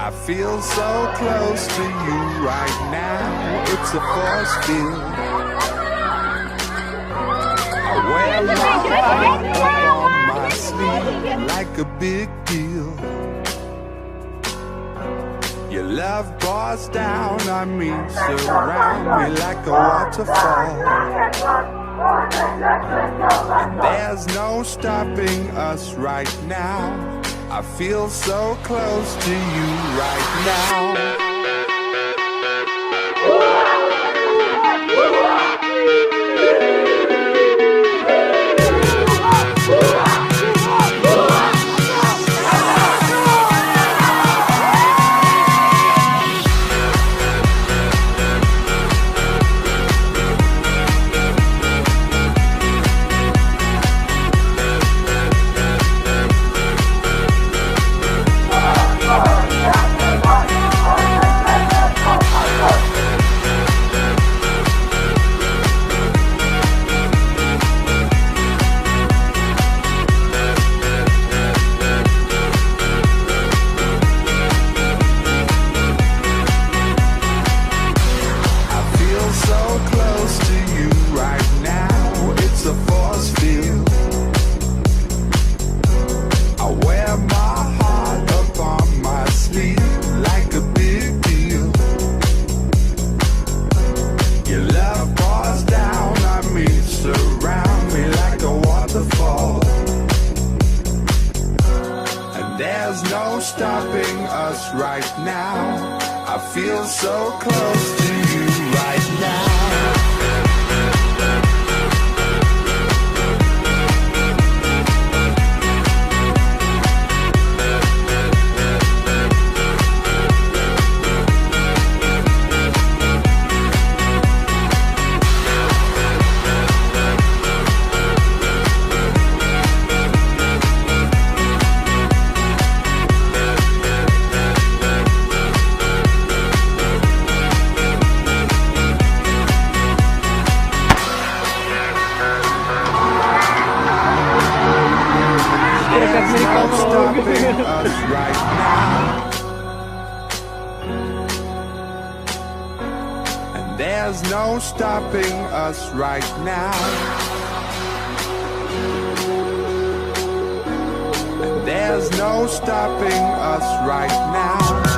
I feel so close to you right now. It's a force field. I wear my heart up on my sleeve like a big deal. Your love pours down on me, surround me like a waterfall. And there's no stopping us right now. I feel so close to you right now. There's no stopping us right now. I feel so close to you right now. Stopping us right now. And there's no stopping us right now. And there's no stopping us right now.